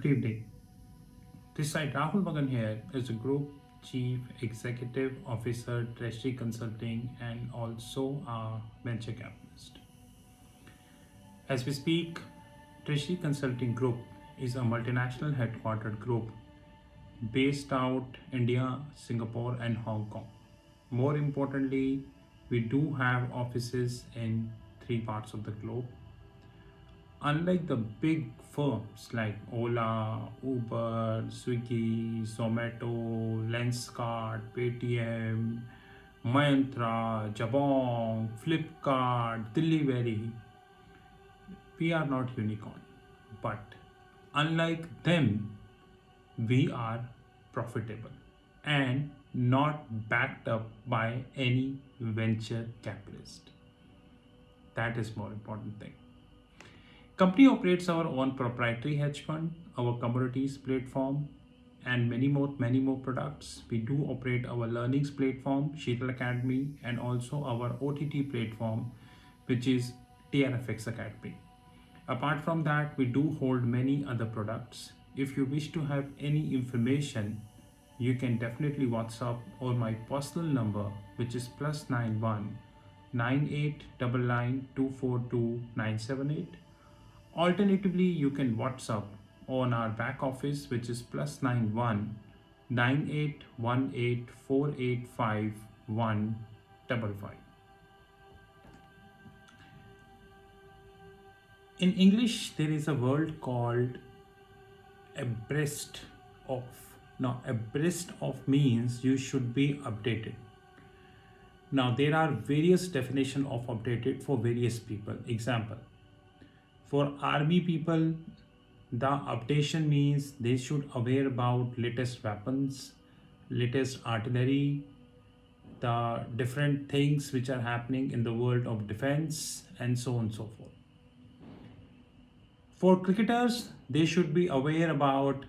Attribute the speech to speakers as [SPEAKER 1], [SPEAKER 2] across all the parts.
[SPEAKER 1] Good evening. This side Rahul Magan here is a Group Chief Executive Officer, Treasury Consulting, and also a venture capitalist. As we speak, Treasury Consulting Group is a multinational headquartered group based out India, Singapore, and Hong Kong. More importantly, we do have offices in three parts of the globe. Unlike the big firms like Ola, Uber, Swiggy, Zomato, Lenskart, Paytm, Myntra, Jabong, Flipkart, Delivery, we are not unicorn. But unlike them, we are profitable and not backed up by any venture capitalist. That is more important thing. Company operates our own proprietary hedge fund, our commodities platform, and many more products. We do operate our learnings platform, Sheetal Academy, and also our OTT platform, which is TRFX Academy. Apart from that, we do hold many other products. If you wish to have any information, you can definitely WhatsApp or my personal number, which is +91 9899242978. Alternatively, you can WhatsApp on our back office, which is +91 9818485155. In English, there is a word called abreast of. Now, abreast of means you should be updated. Now, there are various definitions of updated for various people. Example, for army people, the updation means they should aware about latest weapons, latest artillery, the different things which are happening in the world of defense, and so on and so forth. For cricketers, they should be aware about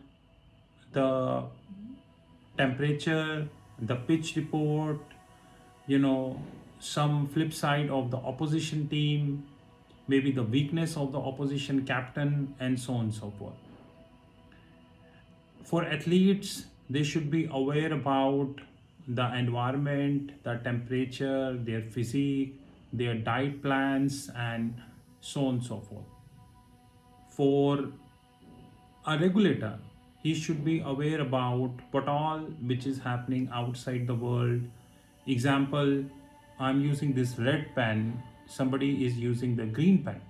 [SPEAKER 1] the temperature, the pitch report, some flip side of the opposition team, maybe the weakness of the opposition captain, and so on and so forth. For athletes, they should be aware about the environment, the temperature, their physique, their diet plans, and so on and so forth. For a regulator, he should be aware about what all which is happening outside the world. Example, I'm using this red pen, somebody is using the green pen,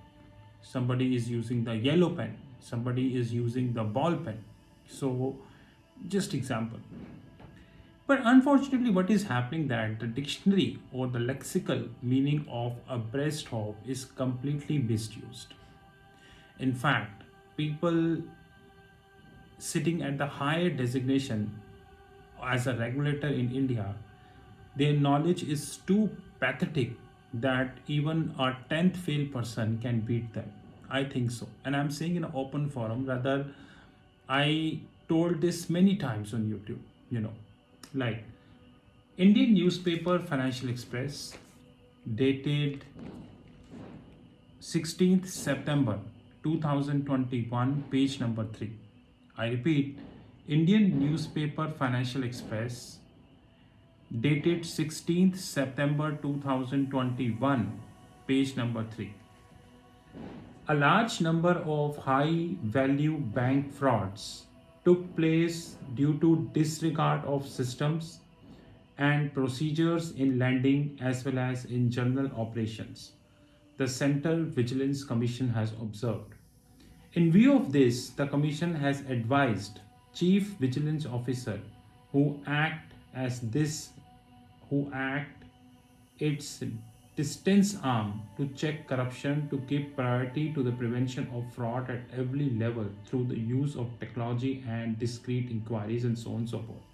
[SPEAKER 1] somebody is using the yellow pen, somebody is using the ball pen. So just example. But unfortunately, what is happening that the dictionary or the lexical meaning of abreast of is completely misused. In fact, people sitting at the higher designation as a regulator in India, their knowledge is too pathetic that even a 10th fail person can beat them. I think so. And I'm saying in an open forum, rather, I told this many times on YouTube, like Indian newspaper Financial Express dated 16th September 2021, page number 3. I repeat, Indian newspaper Financial Express dated 16th September 2021, page number 3. A large number of high value bank frauds took place due to disregard of systems and procedures in lending as well as in general operations, the Central Vigilance Commission has observed. In view of this, the Commission has advised Chief Vigilance Officer who act its distance arm to check corruption to give priority to the prevention of fraud at every level through the use of technology and discreet inquiries and so on and so forth.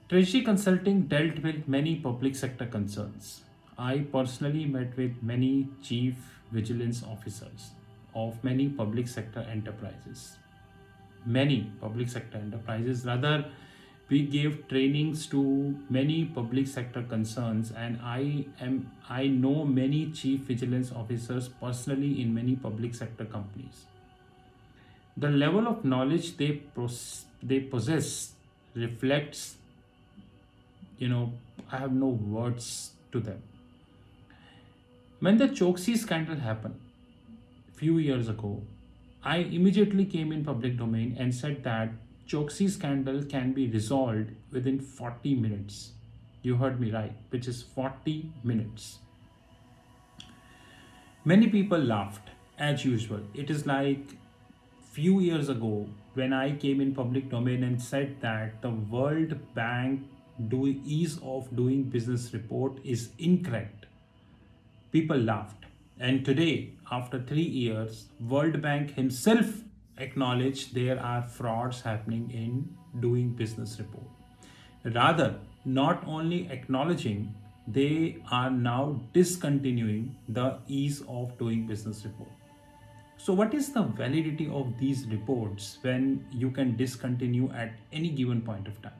[SPEAKER 1] Treasury Consulting dealt with many public sector concerns. I personally met with many chief vigilance officers of many public sector enterprises. Rather, we gave trainings to many public sector concerns, and I know many chief vigilance officers personally in many public sector companies. The level of knowledge they possess reflects, you know, I have no words to them. When the Choksi scandal happened few years ago, I immediately came in public domain and said that Choksi scandal can be resolved within 40 minutes. You heard me right, which is 40 minutes. Many people laughed as usual. It is like few years ago when I came in public domain and said that the World Bank ease of doing business report is incorrect. People laughed. And today, after 3 years, World Bank himself acknowledged there are frauds happening in doing business report. Rather, not only acknowledging, they are now discontinuing the ease of doing business report. So, what is the validity of these reports when you can discontinue at any given point of time?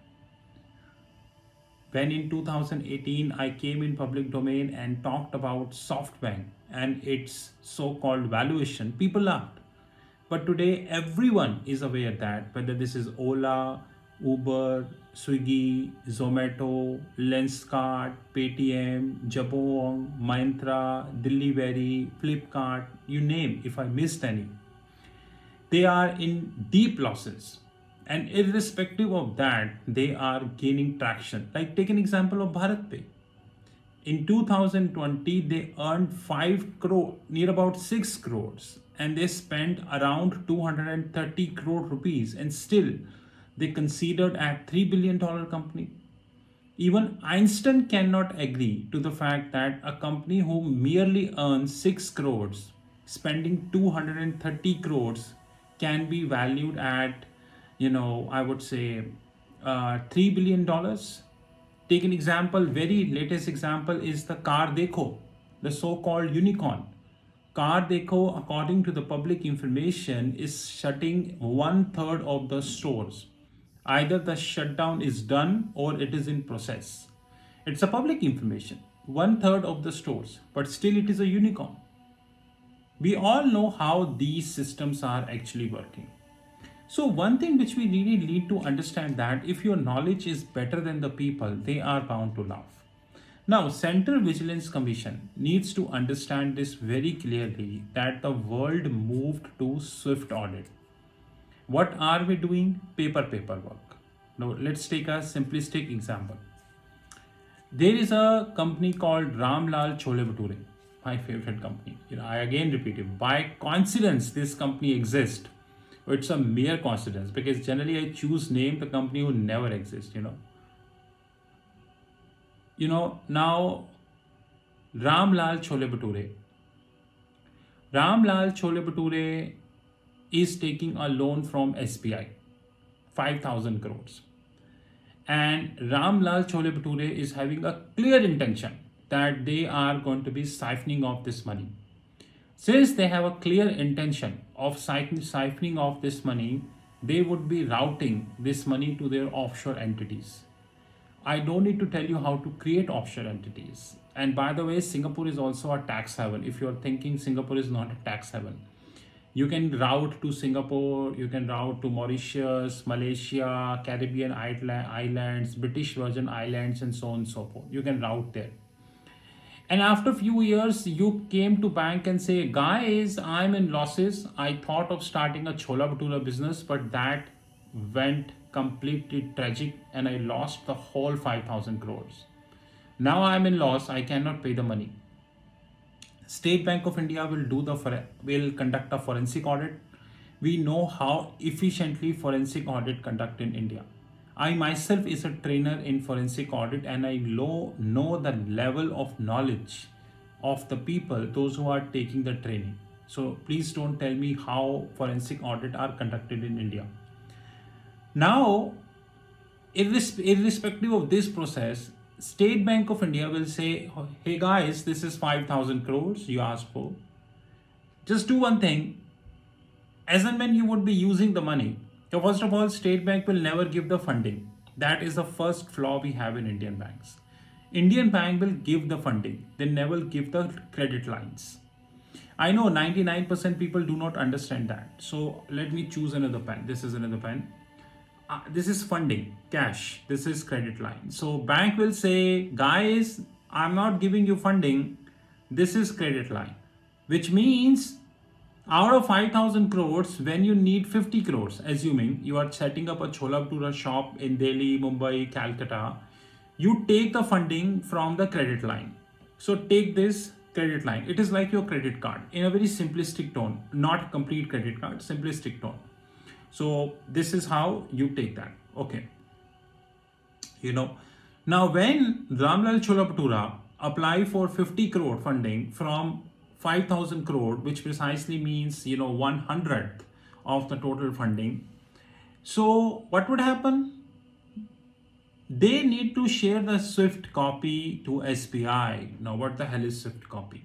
[SPEAKER 1] When in 2018 I came in public domain and talked about SoftBank and its so-called valuation, people laughed. But today everyone is aware that whether this is Ola, Uber, Swiggy, Zomato, Lenskart, Paytm, Jabong, Myntra, Delivery, Flipkart, you name, if I missed any, they are in deep losses. And irrespective of that, they are gaining traction. Like take an example of BharatPay. In 2020, they earned 5 crore, near about 6 crores, and they spent around 230 crore rupees, and still they considered at $3 billion company. Even Einstein cannot agree to the fact that a company who merely earns 6 crores, spending 230 crores, can be valued at, I would say $3 billion. Take an example, very latest example is the Car Dekho, the so-called unicorn. Car Dekho, according to the public information, is shutting 1/3 of the stores. Either the shutdown is done or it is in process. It's a public information. 1/3 of the stores, but still it is a unicorn. We all know how these systems are actually working. So one thing which we really need to understand that if your knowledge is better than the people, they are bound to laugh. Now, Central Vigilance Commission needs to understand this very clearly that the world moved to swift audit. What are we doing? Paperwork. Now, let's take a simplistic example. There is a company called Ramlal Chole Bhature, my favorite company. I again repeat it. By coincidence, this company exists. It's a mere coincidence because generally I choose name the company who never exists. Now Ramlal Chole Bhature. Ramlal Chole Bhature is taking a loan from SBI, 5,000 crores. And Ramlal Chole Bhature is having a clear intention that they are going to be siphoning off this money. Since they have a clear intention of siphoning off this money, they would be routing this money to their offshore entities. I don't need to tell you how to create offshore entities. And by the way, Singapore is also a tax haven. If you're thinking Singapore is not a tax haven, you can route to Singapore, you can route to Mauritius, Malaysia, Caribbean islands, British Virgin Islands, and so on and so forth. You can route there. And after a few years, you came to bank and say, guys, I'm in losses. I thought of starting a Chola Bhatura business, but that went completely tragic and I lost the whole 5,000 crores. Now I'm in loss. I cannot pay the money. State Bank of India will conduct a forensic audit. We know how efficiently forensic audit conduct in India. I myself is a trainer in forensic audit and I know the level of knowledge of the people, those who are taking the training. So please don't tell me how forensic audit are conducted in India. Now, irrespective of this process, State Bank of India will say, hey guys, this is 5,000 crores you asked for. Just do one thing. As and when you would be using the money, so first of all, State Bank will never give the funding. That is the first flaw we have in Indian banks. Indian bank will give the funding. They never give the credit lines. I know 99% people do not understand that. So let me choose another pen. This is another pen. This is funding, cash. This is credit line. So bank will say, guys, I'm not giving you funding. This is credit line, which means out of 5,000 crores, when you need 50 crores, assuming you are setting up a Chola Bhatura shop in Delhi, Mumbai, Calcutta, you take the funding from the credit line. So take this credit line. It is like your credit card in a very simplistic tone, not complete credit card, simplistic tone. So this is how you take that. Okay. Now when Ramlal Chola Bhatura apply for 50 crore funding from 5,000 crore, which precisely means 1/100th of the total funding. So what would happen? They need to share the Swift copy to SBI. Now what the hell is Swift copy?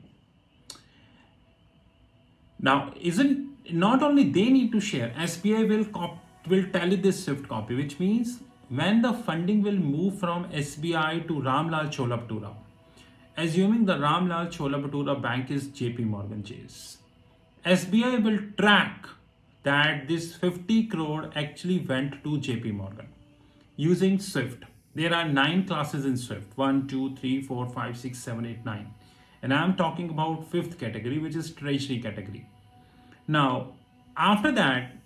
[SPEAKER 1] Now isn't not only they need to share, SBI will tally this Swift copy, which means when the funding will move from SBI to Ramlal Chola Bhatura, assuming the Ramlal Chola Bhatura bank is JP Morgan Chase, SBI will track that this 50 crore actually went to JP Morgan using Swift. There are 9 classes in Swift: 1, 2, 3, 4, 5, 6, 7, 8, 9. And I am talking about 5th category, which is treasury category. Now, after that,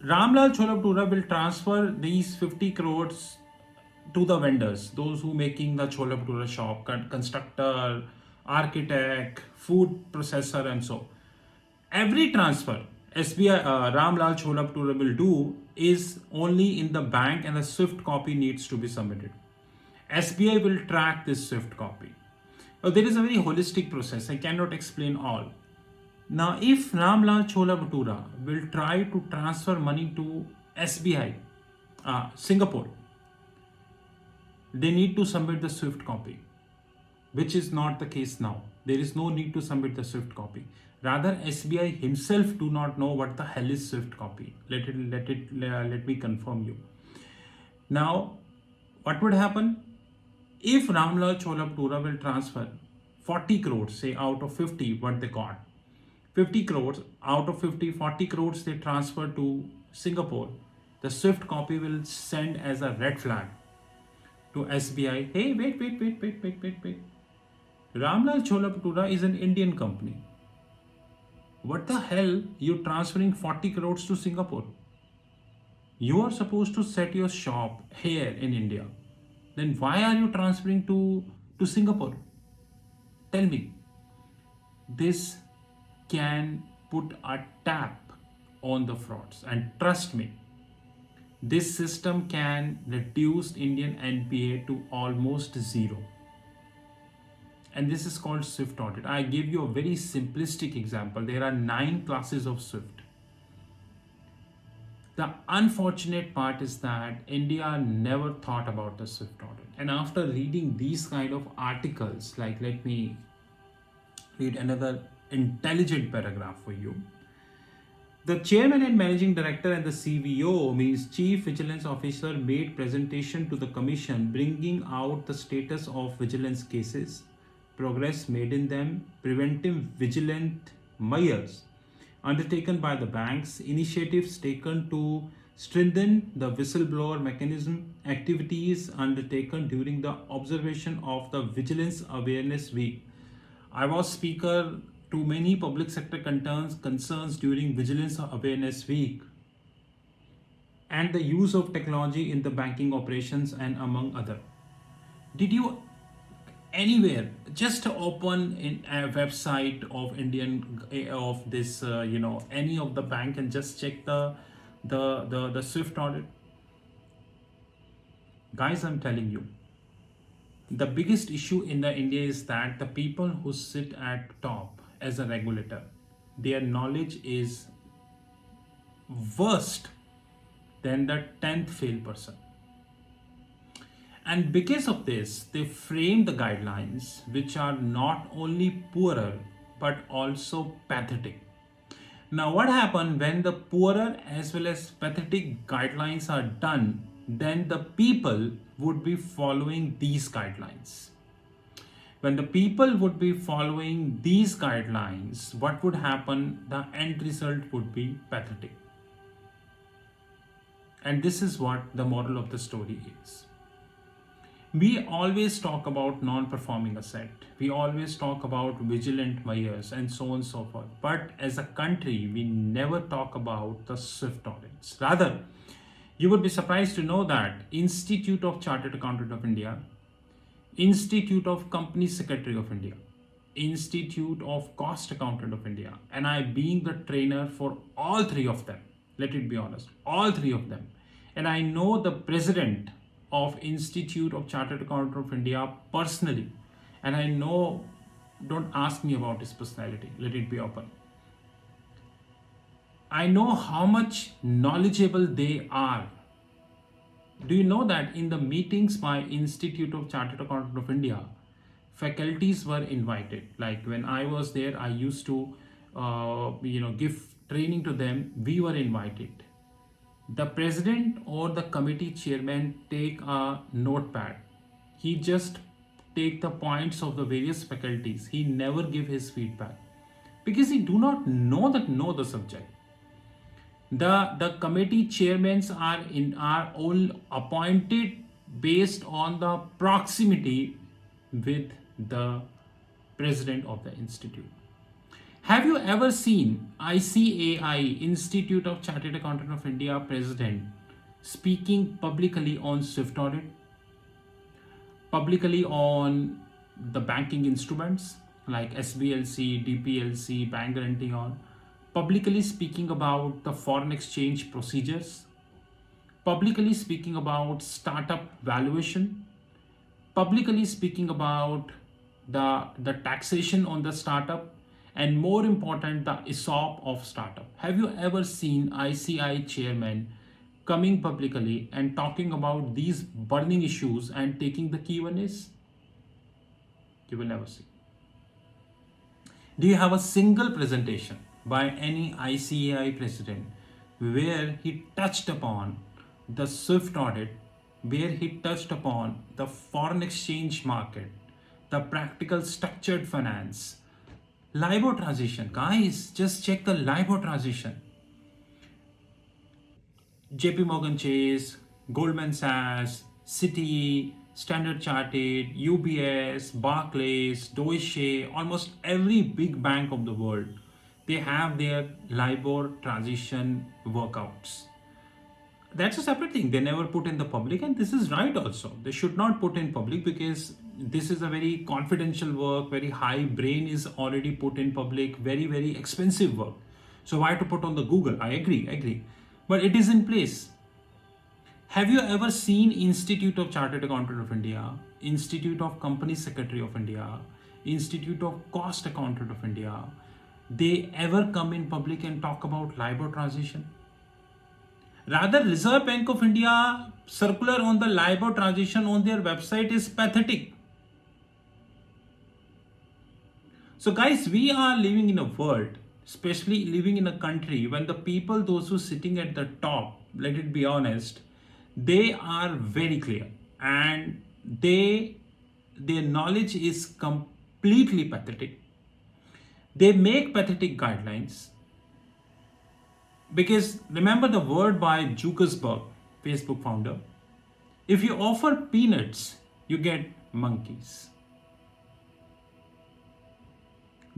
[SPEAKER 1] Ramlal Chola Bhatura will transfer these 50 crores to the vendors, those who making the Chola Bhatura shop, constructor, architect, food processor, and so. Every transfer SBI Ramlal Chola Bhatura will do is only in the bank, and the Swift copy needs to be submitted. SBI will track this Swift copy. Now, there is a very holistic process. I cannot explain all. Now, if Ramlal Chola Bhatura will try to transfer money to SBI, Singapore, they need to submit the Swift copy, which is not the case now. There is no need to submit the Swift copy. Rather, SBI himself do not know what the hell is Swift copy. Let me confirm you. Now, what would happen if Ramlal Chola Bhatura will transfer 40 crores, say out of 50, what they got? 50 crores out of 50, 40 crores they transfer to Singapore. The Swift copy will send as a red flag to SBI. Hey, wait. Ramlal Chola Bhatura is an Indian company. What the hell you transferring 40 crores to Singapore? You are supposed to set your shop here in India. Then why are you transferring to Singapore? Tell me. This can put a tap on the frauds, and trust me, this system can reduce Indian NPA to almost zero. And this is called Swift audit. I give you a very simplistic example. There are 9 classes of Swift. The unfortunate part is that India never thought about the Swift audit. And after reading these kind of articles, like, let me read another intelligent paragraph for you. The chairman and managing director and the CVO, means Chief Vigilance Officer, made presentation to the commission bringing out the status of vigilance cases, progress made in them, preventive vigilant measures undertaken by the banks, initiatives taken to strengthen the whistleblower mechanism, activities undertaken during the observation of the Vigilance Awareness Week. I was speaker to many public sector concerns during Vigilance Awareness Week, and the use of technology in the banking operations, and among other. Did you anywhere just open in a website of any of the bank and just check the Swift audit? Guys, I'm telling you, the biggest issue in the India is that the people who sit at top as a regulator, their knowledge is worse than the 10th fail person. And because of this, they frame the guidelines which are not only poorer but also pathetic. Now, what happens when the poorer as well as pathetic guidelines are done? Then the people would be following these guidelines. When the people would be following these guidelines, what would happen? The end result would be pathetic. And this is what the moral of the story is. We always talk about non-performing asset. We always talk about vigilant measures and so on and so forth. But as a country, we never talk about the SWIFT audits. Rather, you would be surprised to know that Institute of Chartered Accountant of India, Institute of Company Secretary of India, Institute of Cost Accountant of India, and I being the trainer for all three of them, let it be honest, all three of them. And I know the president of Institute of Chartered Accountant of India personally. And I know, don't ask me about his personality, let it be open. I know how much knowledgeable they are. Do you know that in the meetings by Institute of Chartered Accountant of India, faculties were invited? Like when I was there, I used to, give training to them. We were invited. The president or the committee chairman take a notepad. He just take the points of the various faculties. He never give his feedback because he do not know the subject. The committee chairmen are all appointed based on the proximity with the president of the institute. Have you ever seen ICAI, Institute of Chartered Accountant of India president, speaking publicly on SWIFT audit, publicly on the banking instruments like SBLC, DPLC, bank guarantee on, publicly speaking about the foreign exchange procedures, publicly speaking about startup valuation, publicly speaking about the taxation on the startup, and more important, the ESOP of startup? Have you ever seen ICI chairman coming publicly and talking about these burning issues and taking the key one is? You will never see. Do you have a single presentation by any ICAI president where he touched upon the SWIFT audit, where he touched upon the foreign exchange market, the practical structured finance, LIBOR transition? Guys, just check the LIBOR transition. JP Morgan Chase, Goldman Sachs, Citi, Standard Chartered, UBS, Barclays, Deutsche, almost every big bank of the world, they have their LIBOR transition workouts. That's a separate thing. They never put in the public, and this is right also. They should not put in public because this is a very confidential work, very high brain is already put in public, very, very expensive work. So why to put on the Google? I agree. But it is in place. Have you ever seen Institute of Chartered Accountant of India, Institute of Company Secretary of India, Institute of Cost Accountant of India, they ever come in public and talk about LIBOR transition? Rather, Reserve Bank of India circular on the LIBOR transition on their website is pathetic. So guys, we are living in a world, especially living in a country when the people, those who are sitting at the top, let it be honest, they are very clear and their knowledge is completely pathetic. They make pathetic guidelines. Because remember the word by Zuckerberg, Facebook founder, if you offer peanuts, you get monkeys.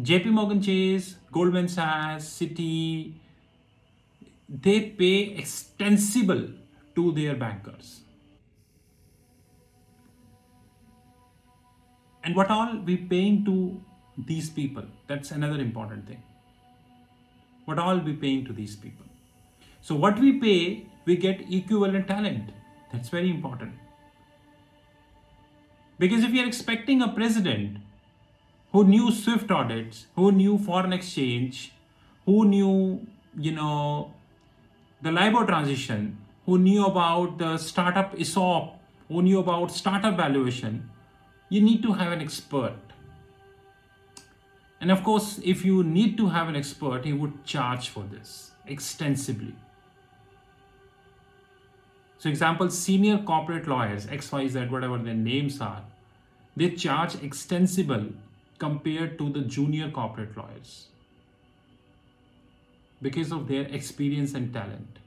[SPEAKER 1] JP Morgan Chase, Goldman Sachs, Citi, they pay extensible to their bankers. And what all we paying to these people? That's another important thing. What all we paying to these people? So what we pay, we get equivalent talent. That's very important. Because if you're expecting a president who knew SWIFT audits, who knew foreign exchange, who knew, the LIBOR transition, who knew about the startup ESOP, who knew about startup valuation, you need to have an expert. And of course, if you need to have an expert, he would charge for this extensively. So example, senior corporate lawyers, XYZ, whatever their names are, They charge extensible compared to the junior corporate lawyers because of their experience and talent.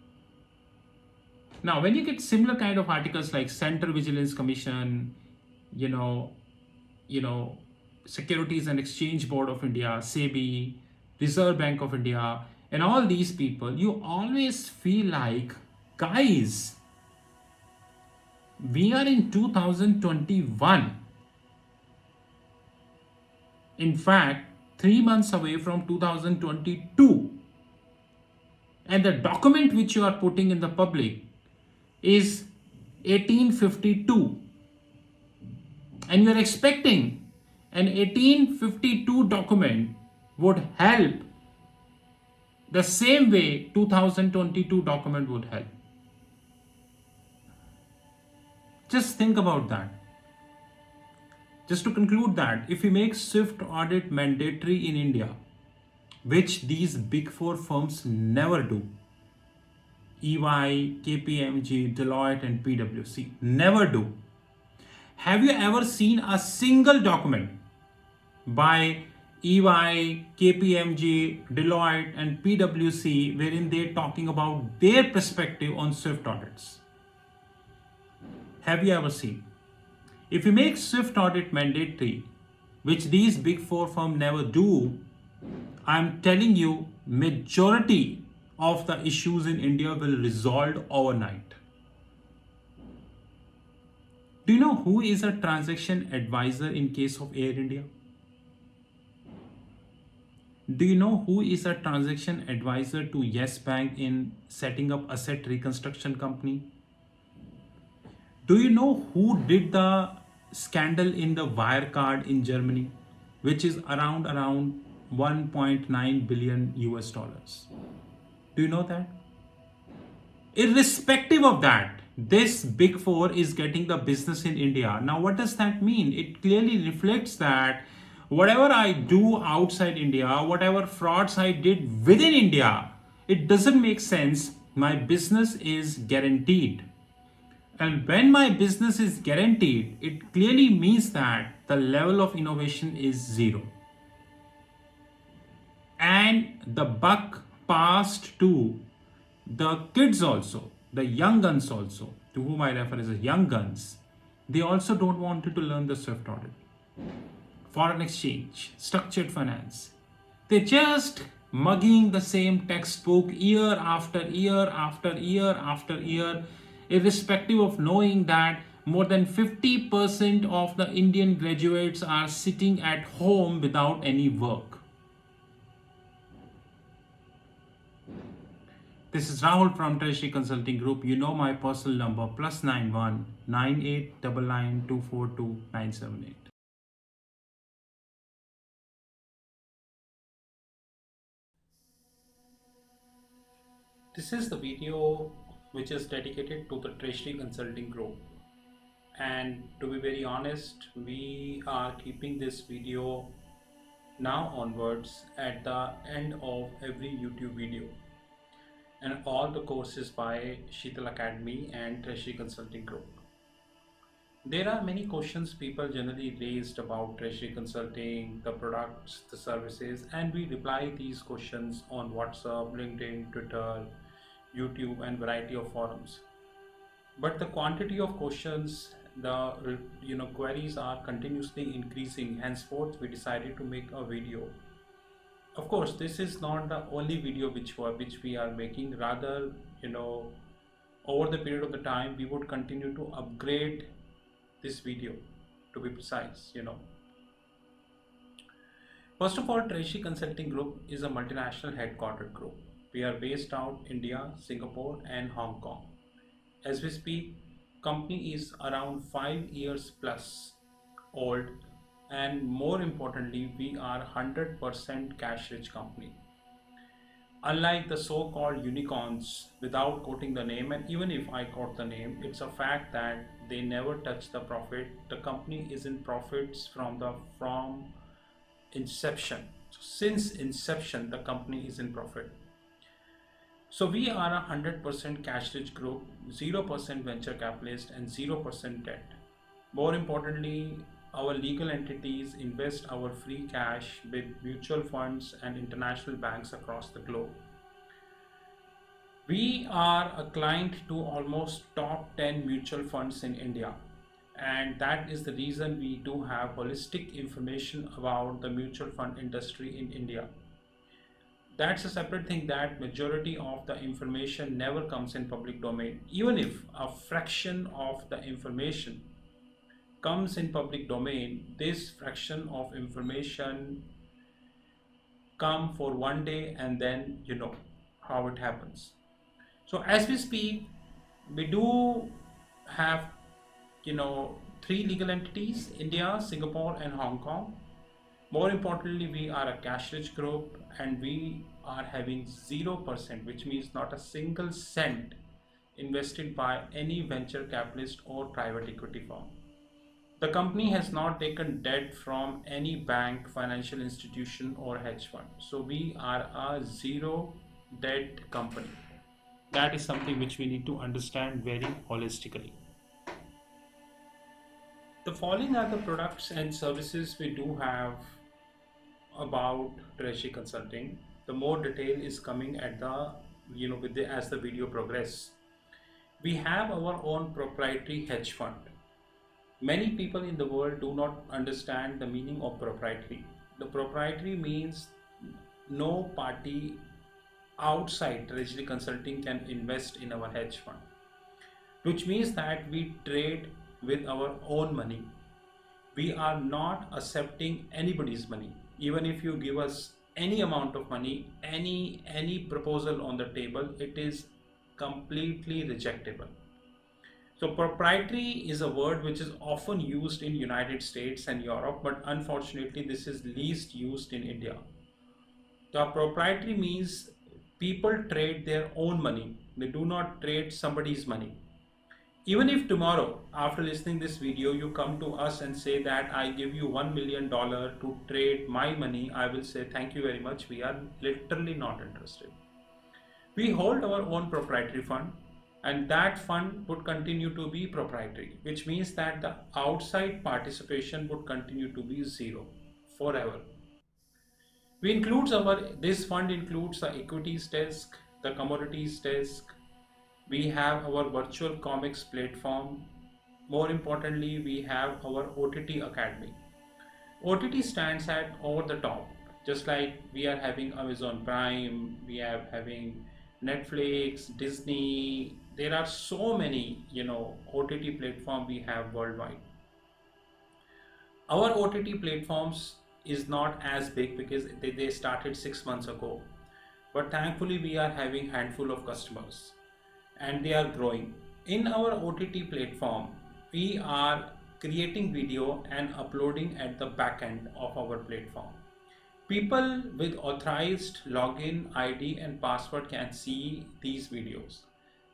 [SPEAKER 1] Now, when you get similar kind of articles like Central Vigilance Commission, you know, you know, Securities and Exchange Board of India, SEBI, Reserve Bank of India, and all these people, you always feel like, guys, we are in 2021. In fact, 3 months away from 2022. And the document which you are putting in the public is 1852. And you are expecting an 1852 document would help the same way 2022 document would help. Just think about that. Just to conclude that, if we make Swift audit mandatory in India, which these big four firms never do, EY, KPMG, Deloitte, and PwC never do. Have you ever seen a single document by EY, KPMG, Deloitte, and PwC wherein they're talking about their perspective on Swift audits? Have you ever seen? If you make Swift audit mandatory, which these big four firms never do, I'm telling you, majority of the issues in India will resolve overnight. Do you know who is a transaction advisor in case of Air India? Do you know who is a transaction advisor to Yes Bank in setting up asset reconstruction company? Do you know who did the scandal in the Wirecard in Germany, which is around 1.9 billion US dollars? Do you know that? Irrespective of that, this big four is getting the business in India. Now, what does that mean? It clearly reflects that whatever I do outside India, whatever frauds I did within India, it doesn't make sense. My business is guaranteed. And when my business is guaranteed, it clearly means that the level of innovation is zero. And the buck passed to the kids also, the young guns also, to whom I refer as young guns. They also don't want to learn the Swift audit. Foreign exchange, structured finance. They're just mugging the same textbook year after year after year after year, irrespective of knowing that more than 50% of the Indian graduates are sitting at home without any work. This is Rahul from Treasury Consulting Group. You know my personal number, +91 9899 242 978. This is the video which is dedicated to the Treasury Consulting Group. And to be very honest, we are keeping this video now onwards at the end of every YouTube video. And all the courses by Sheetal Academy and Treasury Consulting Group. There are many questions people generally raised about Treasury Consulting, the products, the services, and we reply these questions on WhatsApp, LinkedIn, Twitter, YouTube, and variety of forums. But the quantity of questions, the queries are continuously increasing. Henceforth, we decided to make a video. Of course, this is not the only video which we are making. Rather, over the period of the time, we would continue to upgrade this video, to be precise. First of all, Treasury Consulting Group is a multinational headquartered group. We are based out India, Singapore, and Hong Kong. As we speak, company is around 5 years plus old. And more importantly, we are 100% cash rich company. Unlike the so-called unicorns, without quoting the name, and even if I quote the name, it's a fact that they never touch the profit. The company is in profits from inception. So since inception, the company is in profit. So we are a 100% cash rich group, 0% venture capitalist, and 0% debt. More importantly, our legal entities invest our free cash with mutual funds and international banks across the globe. We are a client to almost top 10 mutual funds in India, and that is the reason we do have holistic information about the mutual fund industry in India. That's a separate thing, that majority of the information never comes in public domain. Even if a fraction of the information comes in public domain, this fraction of information come for one day and then you know how it happens. So as we speak, we do have, three legal entities: India, Singapore, and Hong Kong. More importantly, we are a cash rich group and we are having 0%, which means not a single cent invested by any venture capitalist or private equity firm. The company has not taken debt from any bank, financial institution, or hedge fund. So we are a zero debt company. That is something which we need to understand very holistically. The following are the products and services we do have about treasury consulting. The more detail is coming at the as the video progress. We have our own proprietary hedge fund. Many people in the world do not understand the meaning of proprietary. The proprietary means no party outside treasury consulting can invest in our hedge fund, which means that we trade with our own money. We are not accepting anybody's money. Even if you give us any amount of money, any proposal on the table, it is completely rejectable. So proprietary is a word which is often used in United States and Europe, but unfortunately this is least used in India. The proprietary means people trade their own money. They do not trade somebody's money. Even if tomorrow, after listening this video, you come to us and say that I give you $1 million to trade my money, I will say thank you very much. We are literally not interested. We hold our own proprietary fund, and that fund would continue to be proprietary, which means that the outside participation would continue to be zero forever. This fund includes the equities desk, the commodities desk. We have our virtual comics platform. More importantly, we have our OTT Academy. OTT stands at over the top, just like we are having Amazon Prime, we are having Netflix, Disney. There are so many, OTT platform we have worldwide. Our OTT platforms is not as big because they started 6 months ago, but thankfully we are having handful of customers and they are growing. In our OTT platform, we are creating video and uploading at the back end of our platform. People with authorized login ID and password can see these videos.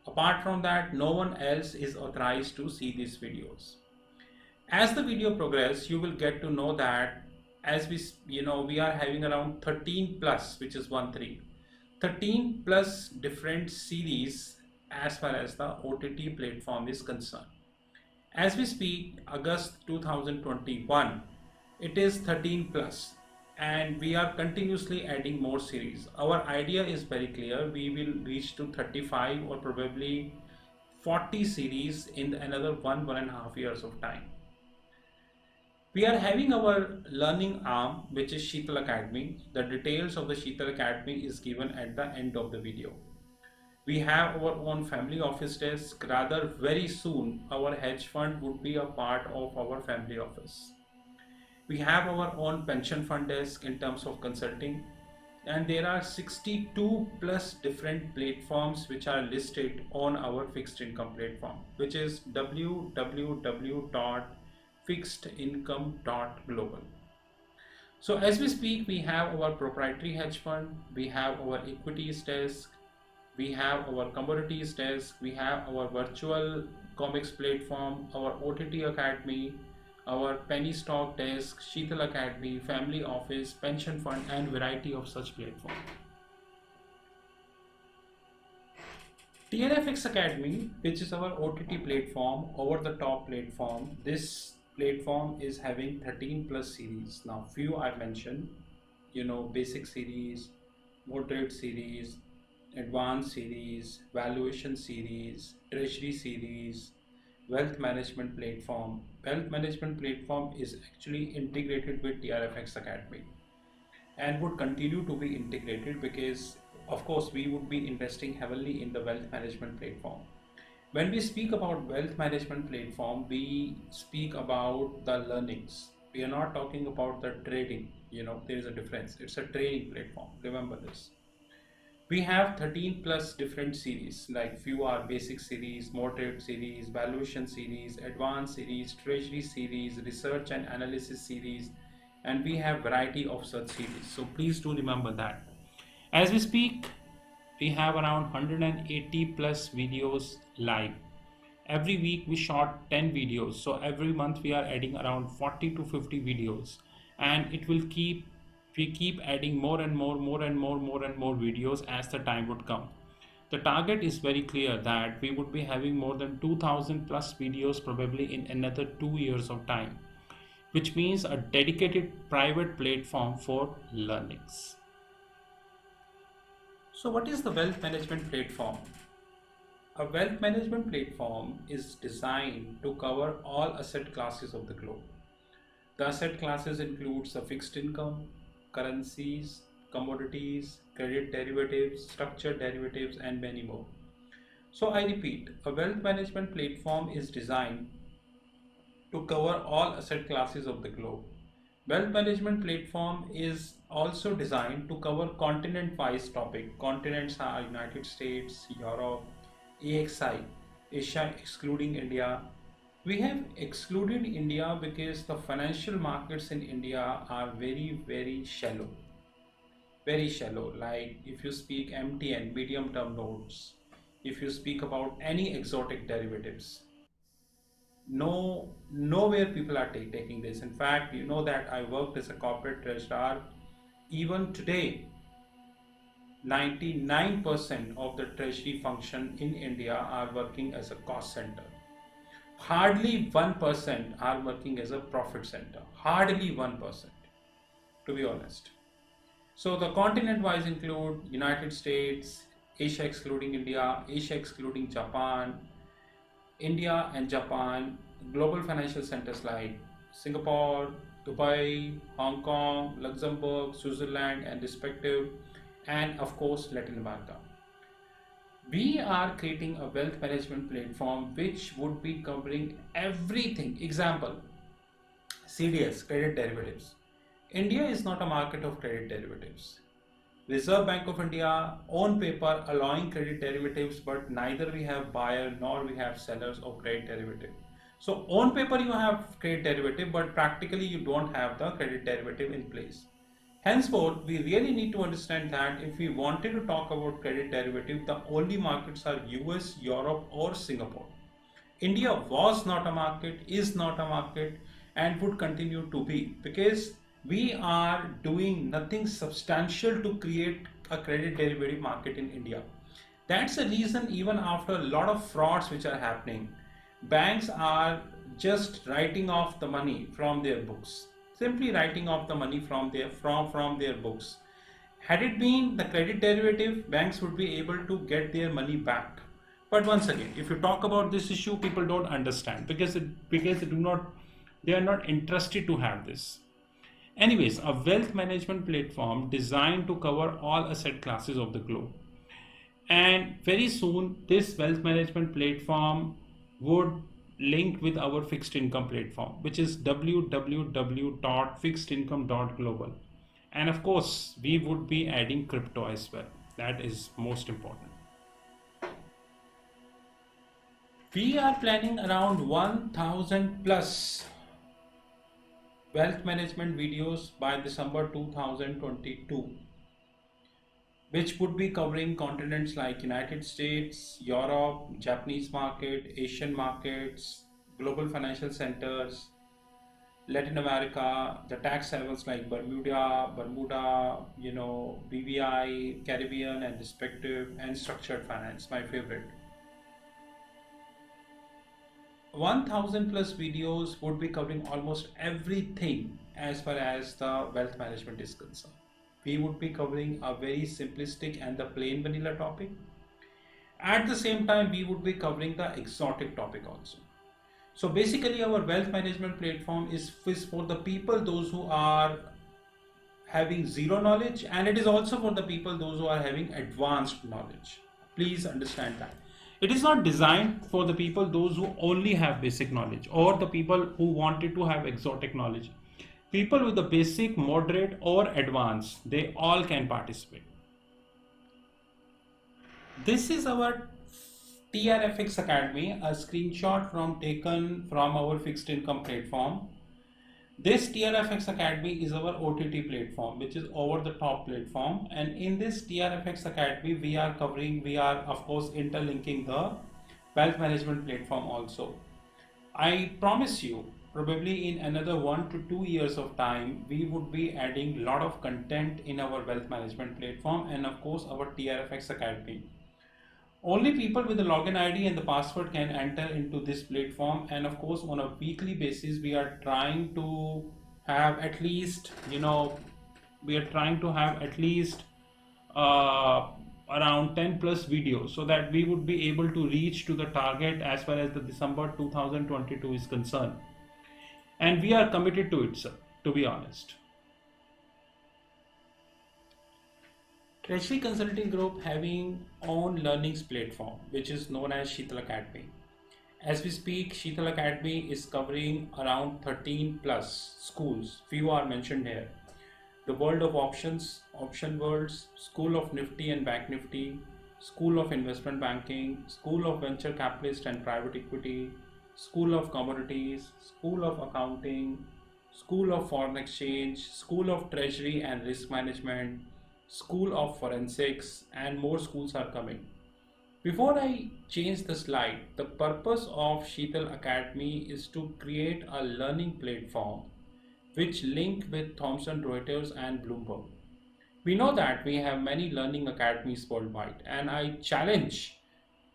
[SPEAKER 1] Apart from that, no one else is authorized to see these videos. As the video progresses, you will get to know that as we are having around 13 plus, which is 13 plus different series as far as the OTT platform is concerned. As we speak, August 2021, it is 13 plus and we are continuously adding more series. Our idea is very clear. We will reach to 35 or probably 40 series in another 1.5 years of time. We are having our learning arm, which is Sheetal Academy. The details of the Sheetal Academy is given at the end of the video. We have our own family office desk. Rather, very soon, our hedge fund would be a part of our family office. We have our own pension fund desk in terms of consulting. And there are 62 plus different platforms which are listed on our fixed income platform, which is www.fixedincome.global. So as we speak, we have our proprietary hedge fund, we have our equities desk, we have our commodities desk, we have our virtual comics platform, our OTT Academy, our penny stock desk, Sheetal Academy, family office, pension fund, and variety of such platforms. TNFX Academy, which is our OTT platform, over the top platform, this platform is having 13 plus series. Now, few I mentioned, basic series, moderate series, advanced series, valuation series, treasury series, wealth management platform. Wealth management platform is actually integrated with TRFX Academy and would continue to be integrated because, of course, we would be investing heavily in the wealth management platform. When we speak about wealth management platform, we speak about the learnings. We are not talking about the trading. There is a difference. It's a training platform. Remember this. We have 13 plus different series, like few are basic series, moderate series, valuation series, advanced series, treasury series, research and analysis series, and we have variety of such series. So please do remember that. As we speak, we have around 180 plus videos live. Every week we shot 10 videos, so every month we are adding around 40 to 50 videos, and it will keep we keep adding more and more videos as the time would come. The target is very clear that we would be having more than 2000 plus videos probably in another 2 years of time, which means a dedicated private platform for learnings. So what is the wealth management platform? A wealth management platform is designed to cover all asset classes of the globe. The asset classes includes the fixed income, currencies, commodities, credit derivatives, structured derivatives, and many more. So I repeat, a wealth management platform is designed to cover all asset classes of the globe. Wealth management platform is also designed to cover continent-wise topic. Continents are United States, Europe, AXI, Asia excluding India. We have excluded India because the financial markets in India are very shallow. Very shallow. Like if you speak MTN, medium term notes, if you speak about any exotic derivatives, nowhere people are taking this. In fact, you know that I worked as a corporate registrar. Even today, 99% of the treasury function in India are working as a cost center. Hardly 1% are working as a profit center. Hardly 1%, to be honest. So the continent wise include United States, Asia excluding India, Asia excluding Japan, India and Japan, global financial centers like Singapore, Dubai, Hong Kong, Luxembourg, Switzerland, and respective, and of course Latin America. We are creating a wealth management platform which would be covering everything. Example, CDS, credit derivatives. India is not a market of credit derivatives. Reserve Bank of India on paper allowing credit derivatives, but neither we have buyer nor we have sellers of credit derivative. So on paper you have credit derivative, but practically you don't have the credit derivative in place. Henceforth, we really need to understand that if we wanted to talk about credit derivative, the only markets are US, Europe, or Singapore. India was not a market, is not a market, and would continue to be because we are doing nothing substantial to create a credit derivative market in India. That's the reason, even after a lot of frauds which are happening, banks are just writing off the money from their books. Simply writing off the money from their books. Had it been the credit derivative, banks would be able to get their money back. But once again, if you talk about this issue, people don't understand because they are not interested to have this. Anyways, a wealth management platform designed to cover all asset classes of the globe. And very soon, this wealth management platform would link with our fixed income platform, which is www.fixedincome.global. And of course, we would be adding crypto as well. That is most important. We are planning around 1000 plus wealth management videos by December 2022, which would be covering continents like United States, Europe, Japanese market, Asian markets, global financial centers, Latin America, the tax havens like Bermuda, BVI, Caribbean and respective, and structured finance, my favorite. 1000 plus videos would be covering almost everything as far as the wealth management is concerned. We would be covering a very simplistic and the plain vanilla topic. At the same time, we would be covering the exotic topic also. So basically, our wealth management platform is for the people those who are having zero knowledge, and it is also for the people those who are having advanced knowledge. Please understand that. It is not designed for the people those who only have basic knowledge or the people who wanted to have exotic knowledge. People with the basic, moderate, or advanced, they all can participate. This is our TRFX Academy, a screenshot from taken from our fixed income platform. This TRFX Academy is our OTT platform, which is over the top platform. And in this TRFX Academy, we are of course interlinking the wealth management platform also. I promise you, probably in another 1 to 2 years of time, we would be adding a lot of content in our wealth management platform and of course our TRFX Academy. Only people with the login ID and the password can enter into this platform, and of course on a weekly basis we are trying to have at least, we are trying to have at least around 10 plus videos so that we would be able to reach to the target as far as the December 2022 is concerned. And we are committed to it, sir, to be honest. Treasury Consulting Group having own learnings platform, which is known as Sheetal Academy. As we speak, Sheetal Academy is covering around 13 plus schools. Few are mentioned here. The World of Options, Option Worlds, School of Nifty and Bank Nifty, School of Investment Banking, School of Venture Capitalist and Private Equity, School of Commodities, School of Accounting, School of Foreign Exchange, School of Treasury and Risk Management, School of Forensics, and more schools are coming. Before I change the slide, the purpose of Sheetal Academy is to create a learning platform which link with Thomson Reuters and Bloomberg. We know that we have many learning academies worldwide, and I challenge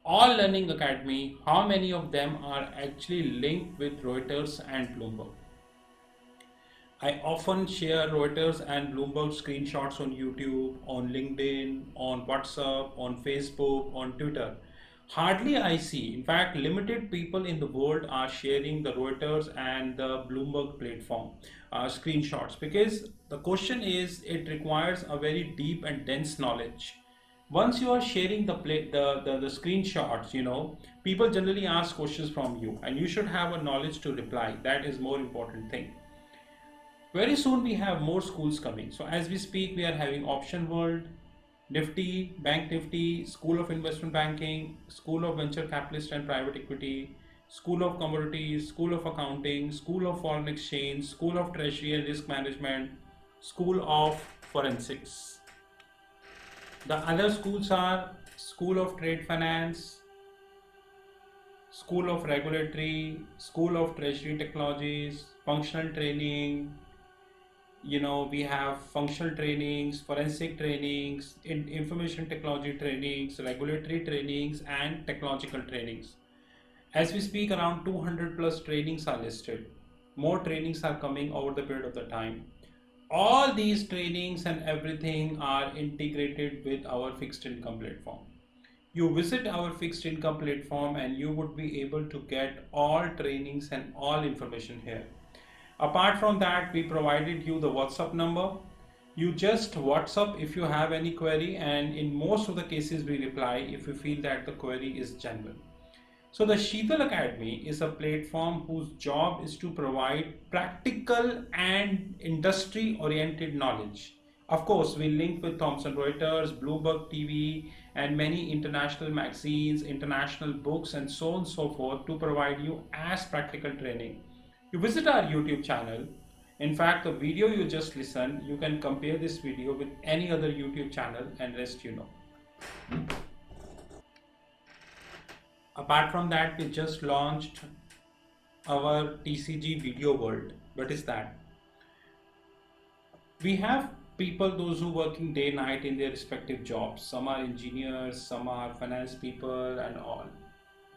[SPEAKER 1] all learning academy, how many of them are actually linked with Reuters and Bloomberg. I often share Reuters and Bloomberg screenshots on YouTube, on LinkedIn, on WhatsApp, on Facebook, on Twitter. Hardly I see, in fact, limited people in the world are sharing the Reuters and the Bloomberg platform screenshots, because the question is it requires a very deep and dense knowledge. Once you are sharing the screenshots, people generally ask questions from you, and you should have a knowledge to reply. That is more important thing. Very soon we have more schools coming. So as we speak, we are having Option World, Nifty, Bank Nifty, School of Investment Banking, School of Venture Capitalist and Private Equity, School of Commodities, School of Accounting, School of Foreign Exchange, School of Treasury and Risk Management, School of Forensics. The other schools are School of Trade Finance, School of Regulatory, School of Treasury Technologies, Functional Training. We have functional trainings, forensic trainings, information technology trainings, regulatory trainings, and technological trainings. As we speak, around 200 plus trainings are listed. More trainings are coming over the period of the time. All these trainings and everything are integrated with our fixed income platform. You visit our fixed income platform and you would be able to get all trainings and all information here. Apart from that, we provided you the WhatsApp number. You just WhatsApp if you have any query, and in most of the cases we reply if we feel that the query is genuine. So the Sheetal Academy is a platform whose job is to provide practical and industry oriented knowledge. Of course, we link with Thomson Reuters, Bloomberg TV, and many international magazines, international books, and so on and so forth to provide you as practical training. You visit our YouTube channel. In fact, the video you just listened, you can compare this video with any other YouTube channel and rest you know. Apart from that, we just launched our TCG Video World. What is that? We have people, those who working day night in their respective jobs. Some are engineers, some are finance people and all.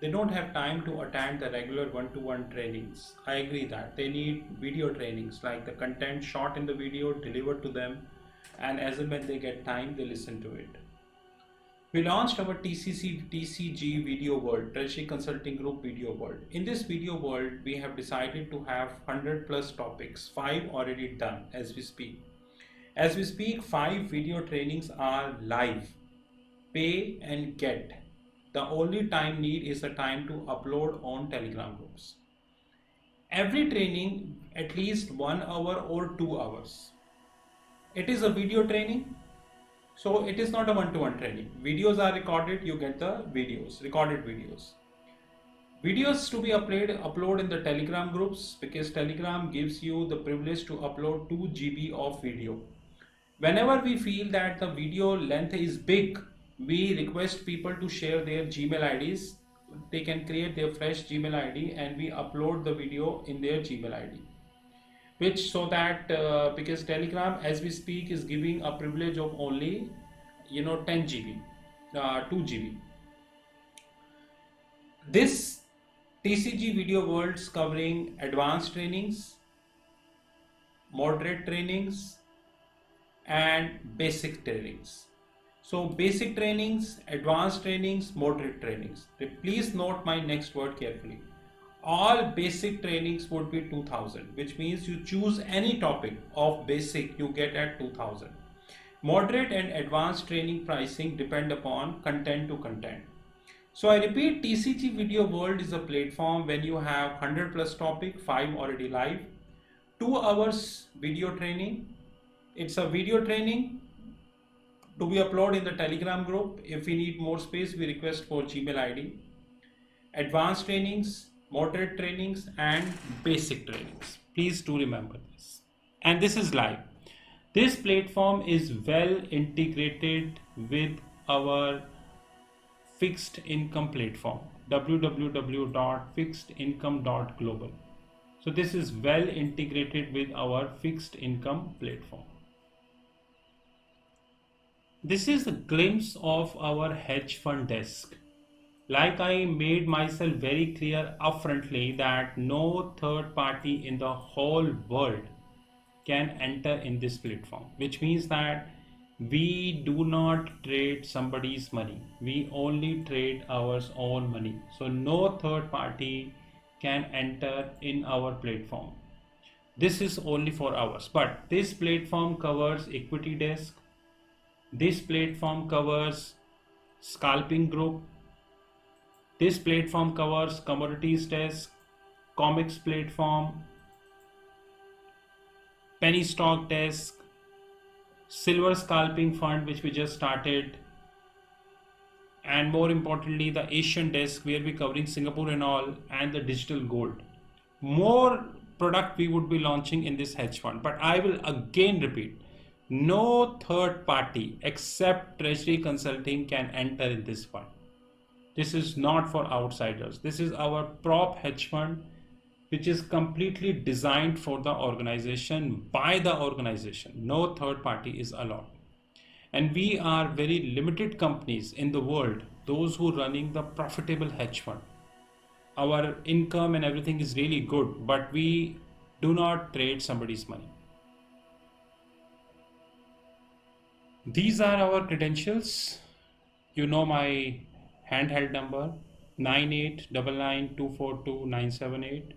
[SPEAKER 1] They don't have time to attend the regular one-to-one trainings. I agree that they need video trainings, like the content shot in the video delivered to them, and as and when they get time they listen to it. We launched our TCG Video World, Treasury Consulting Group Video World. In this video world, we have decided to have 100 plus topics, 5 already done as we speak. As we speak, 5 video trainings are live, pay and get. The only time need is the time to upload on Telegram groups. Every training at least 1 hour or 2 hours. It is a video training. So it is not a one-to-one training. Videos are recorded, you get the videos, recorded videos. Videos to be upload in the Telegram groups, because Telegram gives you the privilege to upload 2 GB of video. Whenever we feel that the video length is big, we request people to share their Gmail IDs. They can create their fresh Gmail ID and we upload the video in their Gmail ID. Which so that because Telegram as we speak is giving a privilege of only 10 GB, 2 GB. This TCG Video Worlds covering advanced trainings, moderate trainings and basic trainings. So basic trainings, advanced trainings, moderate trainings. Please note my next word carefully. All basic trainings would be 2000, which means you choose any topic of basic you get at 2000. Moderate and advanced training pricing depend upon content to content. So I repeat, TCG Video World is a platform when you have 100 plus topic, 5 already live, 2 hours video training. It's a video training to be uploaded in the Telegram group. If we need more space, we request for Gmail ID. Advanced trainings, moderate trainings and basic trainings. Please do remember this. And this is live. This platform is well integrated with our fixed income platform, www.fixedincome.global. So this is well integrated with our fixed income platform. This is a glimpse of our hedge fund desk. Like I made myself very clear upfrontly that no third party in the whole world can enter in this platform, which means that we do not trade somebody's money. We only trade our own money. So no third party can enter in our platform. This is only for ours. But this platform covers equity desk. This platform covers scalping group. This platform covers commodities desk, comics platform, penny stock desk, silver scalping fund which we just started, and more importantly the Asian desk where we're covering Singapore and all, and the digital gold. More product we would be launching in this hedge fund, but I will again repeat, no third party except Treasury Consulting can enter in this fund. This is not for outsiders. This is our prop hedge fund, which is completely designed for the organization, by the organization. No third party is allowed. And we are very limited companies in the world, those who are running the profitable hedge fund. Our income and everything is really good, but we do not trade somebody's money. These are our credentials. You know my handheld number 9899242978.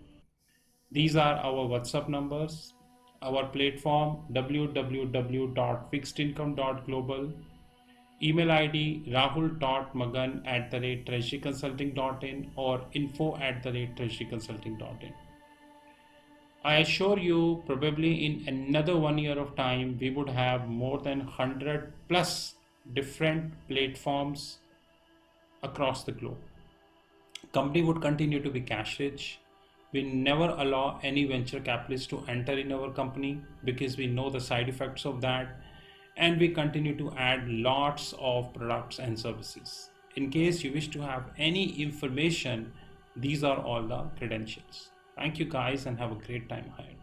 [SPEAKER 1] These are our WhatsApp numbers, our platform www.fixedincome.global, email ID rahul.magan@treasuryconsulting.in or info@treasuryconsulting.in. I assure you, probably in another 1 year of time, we would have more than 100 plus different platforms across the globe. Company would continue to be cash rich. We never allow any venture capitalist to enter in our company because we know the side effects of that, and we continue to add lots of products and services. In case you wish to have any information, these are all the credentials. Thank you guys and have a great time ahead.